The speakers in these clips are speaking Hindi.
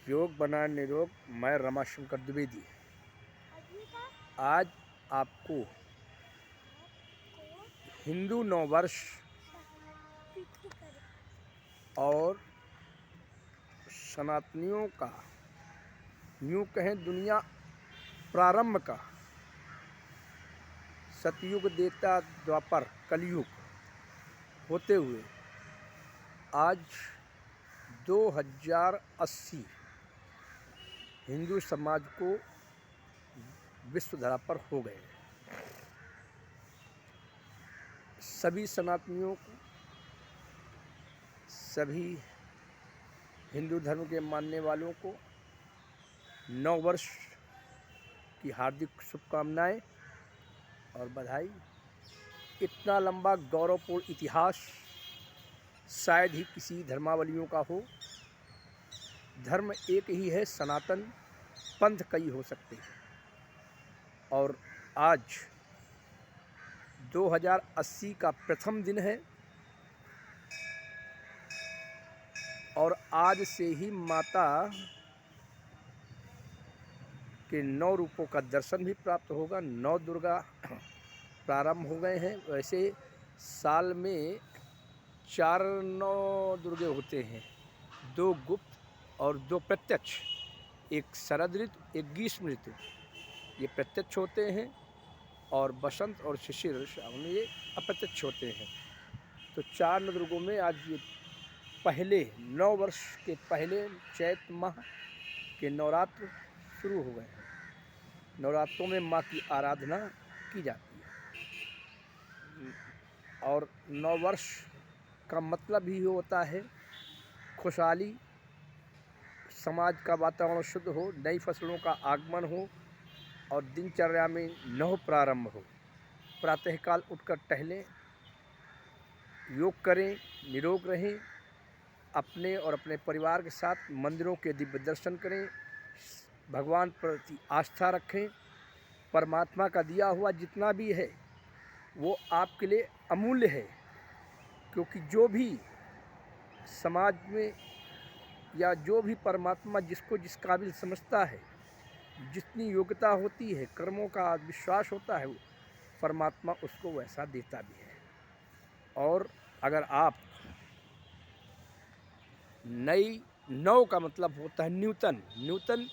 योग बनाए निरोग। मैं रमाशंकर द्विवेदी आज आपको हिंदू नववर्ष और सनातनियों का यूँ कहें दुनिया प्रारंभ का सतयुग देता द्वापर कलयुग होते हुए आज 2080 हिंदू समाज को विश्व धरा पर हो गए। सभी सनातनियों को, सभी हिंदू धर्म के मानने वालों को नव वर्ष की हार्दिक शुभकामनाएं और बधाई। इतना लंबा गौरवपूर्ण इतिहास शायद ही किसी धर्मावलियों का हो। धर्म एक ही है, सनातन, पंथ कई हो सकते हैं। और आज 2080 का प्रथम दिन है और आज से ही माता के 9 रूपों का दर्शन भी प्राप्त होगा। 9 दुर्गा प्रारंभ हो गए हैं। वैसे साल में 4 9 दुर्गे होते हैं, 2 गुप्त और 2 प्रत्यक्ष। एक शरद ऋतु, एक ग्रीष्म ऋतु, ये प्रत्यक्ष होते हैं और बसंत और शिशिर श्रावण ये अप्रत्यक्ष होते हैं। तो 4 नवदुर्गों में आज ये पहले 9 वर्ष के पहले चैत माह के नवरात्र शुरू हो गए हैं। नवरात्रों में माँ की आराधना की जाती है और 9 वर्ष का मतलब ही होता है खुशहाली, समाज का वातावरण शुद्ध हो, नई फसलों का आगमन हो और दिनचर्या में नव प्रारंभ हो। प्रातःकाल उठकर टहलें, योग करें, निरोग रहें, अपने और अपने परिवार के साथ मंदिरों के दिव्य दर्शन करें, भगवान प्रति आस्था रखें। परमात्मा का दिया हुआ जितना भी है वो आपके लिए अमूल्य है, क्योंकि जो भी समाज में या जो भी परमात्मा जिसको जिस काबिल समझता है, जितनी योग्यता होती है, कर्मों का विश्वास होता है, परमात्मा उसको वैसा देता भी है। और अगर आप नौ का मतलब होता है न्यूतन।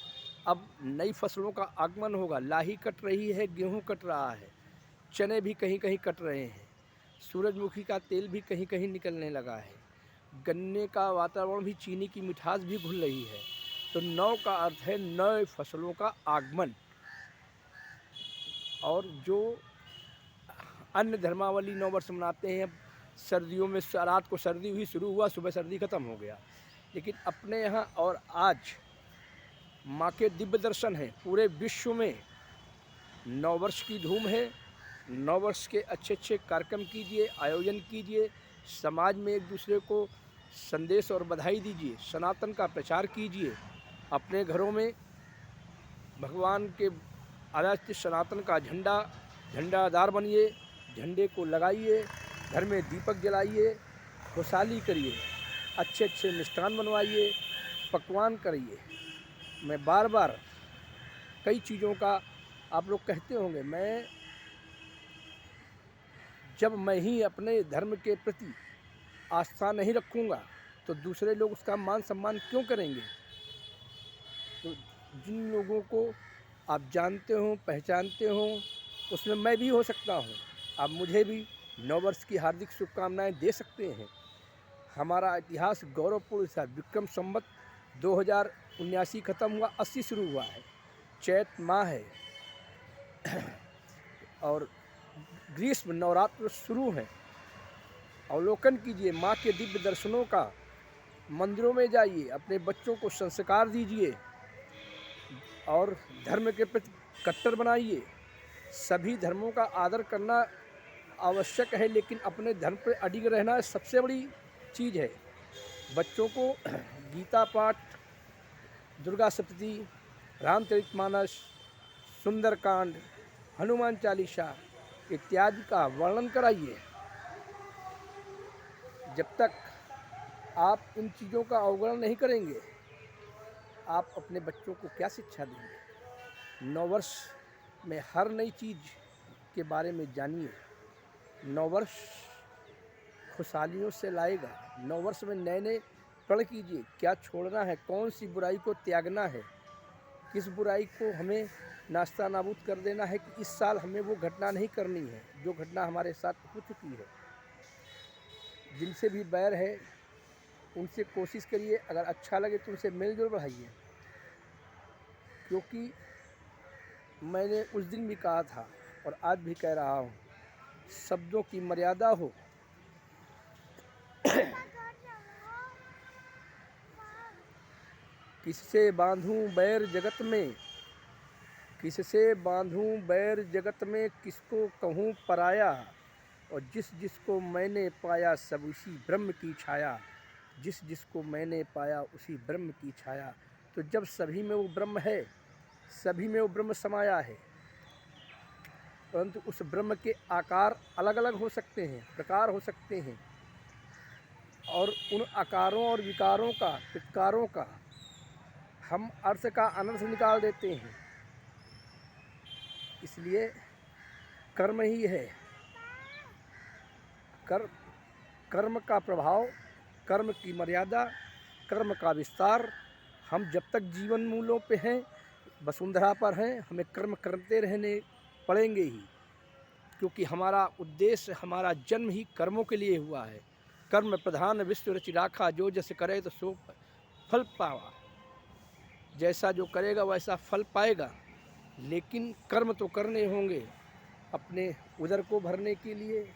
अब नई फसलों का आगमन होगा। लाही कट रही है, गेहूं कट रहा है, चने भी कहीं कहीं कट रहे हैं, सूरजमुखी का तेल भी कहीं कहीं निकलने लगा है, गन्ने का वातावरण भी, चीनी की मिठास भी घुल रही है। तो नौ का अर्थ है नए फसलों का आगमन। और जो अन्य धर्मावली 9 वर्ष मनाते हैं, सर्दियों में रात को सर्दी हुई, शुरू हुआ, सुबह सर्दी खत्म हो गया। लेकिन अपने यहाँ और आज माँ के दिव्य दर्शन हैं। पूरे विश्व में 9 वर्ष की धूम है। 9 वर्ष के अच्छे अच्छे कार्यक्रम कीजिए, आयोजन कीजिए, समाज में एक दूसरे को संदेश और बधाई दीजिए, सनातन का प्रचार कीजिए। अपने घरों में भगवान के आराध्य सनातन का झंडादार बनिए, झंडे को लगाइए, घर में दीपक जलाइए, खुशहाली करिए, अच्छे अच्छे मिष्ठान बनवाइए, पकवान करिए। मैं बार बार कई चीज़ों का आप लोग कहते होंगे, जब मैं ही अपने धर्म के प्रति आस्था नहीं रखूँगा तो दूसरे लोग उसका मान सम्मान क्यों करेंगे। तो जिन लोगों को आप जानते हो, पहचानते हो, उसमें मैं भी हो सकता हूँ। आप मुझे भी 9 वर्ष की हार्दिक शुभकामनाएं दे सकते हैं। हमारा इतिहास गौरवपूर्ण था। विक्रम संवत 2079 खत्म हुआ, 80 शुरू हुआ है। चैत माह है और ग्रीष्म नवरात्र शुरू हैं। अवलोकन कीजिए माँ के दिव्य दर्शनों का, मंदिरों में जाइए, अपने बच्चों को संस्कार दीजिए और धर्म के प्रति कट्टर बनाइए। सभी धर्मों का आदर करना आवश्यक है, लेकिन अपने धर्म पर अडिग रहना सबसे बड़ी चीज़ है। बच्चों को गीता पाठ, दुर्गा सप्तती, रामचरितमानस, सुंदरकांड, हनुमान चालीसा इत्यादि का वर्णन कराइए। जब तक आप इन चीज़ों का अवगुण नहीं करेंगे, आप अपने बच्चों को क्या शिक्षा देंगे? नववर्ष में हर नई चीज़ के बारे में जानिए। नववर्ष खुशहालियों से लाएगा। नववर्ष में नए नए प्रण कीजिए, क्या छोड़ना है, कौन सी बुराई को त्यागना है, किस बुराई को हमें नाश्ता नाबूद कर देना है कि इस साल हमें वो घटना नहीं करनी है जो घटना हमारे साथ हो चुकी है। जिनसे भी बैर है उनसे कोशिश करिए, अगर अच्छा लगे तो उनसे मेलजोल बढ़ाइए। क्योंकि मैंने उस दिन भी कहा था और आज भी कह रहा हूँ, शब्दों की मर्यादा हो। किससे बांधूं बैर जगत में, किससे बांधूं बैर जगत में, किसको कहूँ पराया, और जिस जिसको मैंने पाया सब उसी ब्रह्म की छाया। जिस जिसको मैंने पाया उसी ब्रह्म की छाया। तो जब सभी में वो ब्रह्म है, सभी में वो ब्रह्म समाया है, परंतु उस ब्रह्म के आकार अलग अलग हो सकते हैं, प्रकार हो सकते हैं, और उन आकारों और विकारों का, विकारों का हम अर्थ का अनर्थ निकाल देते हैं। इसलिए कर्म ही है, कर्म का प्रभाव, कर्म की मर्यादा, कर्म का विस्तार। हम जब तक जीवन मूलों पे हैं, वसुंधरा पर हैं, हमें कर्म करते रहने पड़ेंगे ही, क्योंकि हमारा उद्देश्य, हमारा जन्म ही कर्मों के लिए हुआ है। कर्म प्रधान विश्व रचि राखा, जो जैसे करे तो सो फल पावा। जैसा जो करेगा वैसा फल पाएगा, लेकिन कर्म तो करने होंगे, अपने उदर को भरने के लिए,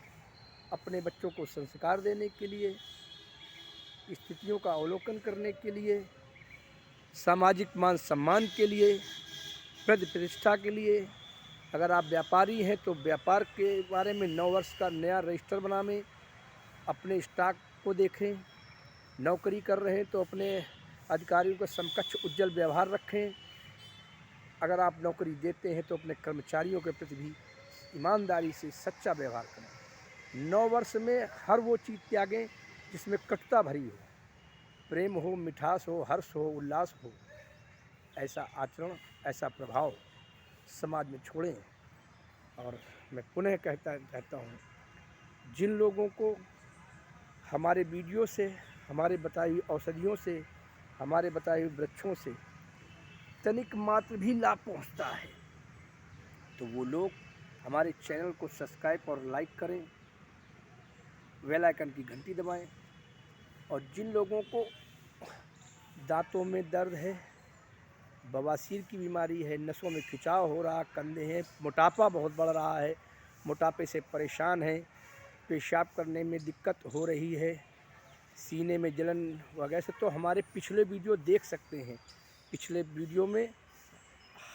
अपने बच्चों को संस्कार देने के लिए, स्थितियों का अवलोकन करने के लिए, सामाजिक मान सम्मान के लिए, पद प्रतिष्ठा के लिए। अगर आप व्यापारी हैं तो व्यापार के बारे में 9 वर्ष का नया रजिस्टर बनाएं, अपने स्टॉक को देखें। नौकरी कर रहे हैं तो अपने अधिकारियों के समकक्ष उज्जवल व्यवहार रखें। अगर आप नौकरी देते हैं तो अपने कर्मचारियों के प्रति भी ईमानदारी से सच्चा व्यवहार करें। 9 वर्ष में हर वो चीज़ त्यागें जिसमें कटुता भरी हो, प्रेम हो, मिठास हो, हर्ष हो, उल्लास हो। ऐसा आचरण, ऐसा प्रभाव समाज में छोड़ें। और मैं पुनः कहता हूँ, जिन लोगों को हमारे वीडियो से, हमारे बताई हुई औषधियों से, हमारे बताए हुए वृक्षों से तनिक मात्र भी लाभ पहुँचता है, तो वो लोग हमारे चैनल को सब्सक्राइब और लाइक करें, बेल आइकन की घंटी दबाएं। और जिन लोगों को दांतों में दर्द है, बवासीर की बीमारी है, नसों में खिंचाव हो रहा, कंधे हैं, मोटापा बहुत बढ़ रहा है, मोटापे से परेशान है, पेशाब करने में दिक्कत हो रही है, सीने में जलन वगैरह से, तो हमारे पिछले वीडियो देख सकते हैं। पिछले वीडियो में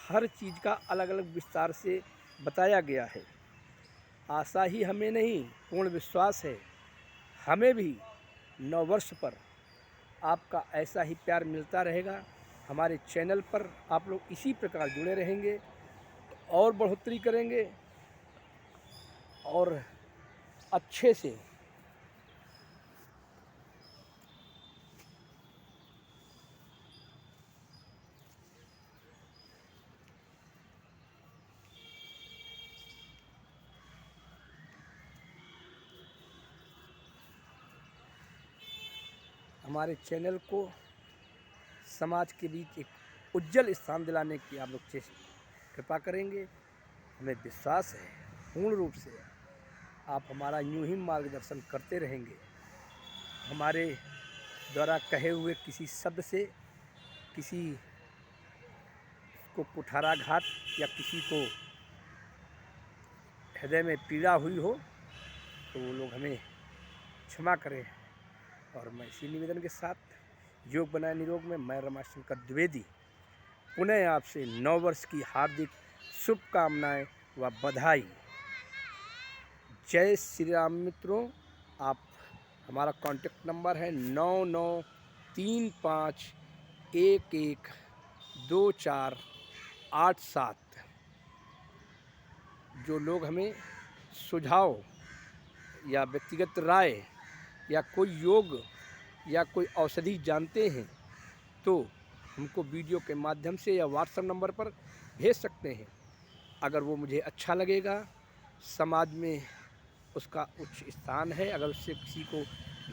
हर चीज़ का अलग अलग विस्तार से बताया गया है। आशा ही हमें नहीं, पूर्ण विश्वास है हमें भी 9 वर्ष पर आपका ऐसा ही प्यार मिलता रहेगा। हमारे चैनल पर आप लोग इसी प्रकार जुड़े रहेंगे और बढ़ोतरी करेंगे और अच्छे से हमारे चैनल को समाज के बीच एक उज्जवल स्थान दिलाने की आप लोग कृपा करेंगे। हमें विश्वास है पूर्ण रूप से आप हमारा यूं ही मार्गदर्शन करते रहेंगे। हमारे द्वारा कहे हुए किसी शब्द से किसी को कुठाराघात या किसी को हृदय में पीड़ा हुई हो तो वो लोग हमें क्षमा करें। और मैं इसी निवेदन के साथ योग बनाए निरोग में मैं रमाशंकर द्विवेदी पुनः आपसे 9 वर्ष की हार्दिक शुभकामनाएं व बधाई। जय श्री राम मित्रों। आप हमारा कॉन्टेक्ट नंबर है 9935112487। जो लोग हमें सुझाव या व्यक्तिगत राय या कोई योग या कोई औषधि जानते हैं तो हमको वीडियो के माध्यम से या व्हाट्सएप नंबर पर भेज सकते हैं। अगर वो मुझे अच्छा लगेगा, समाज में उसका उच्च स्थान है, अगर उससे किसी को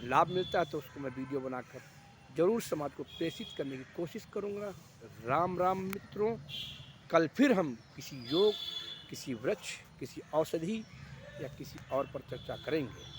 लाभ मिलता है तो उसको मैं वीडियो बनाकर ज़रूर समाज को प्रेषित करने की कोशिश करूँगा। राम राम मित्रों, कल फिर हम किसी योग, किसी वृक्ष, किसी औषधि या किसी और पर चर्चा करेंगे।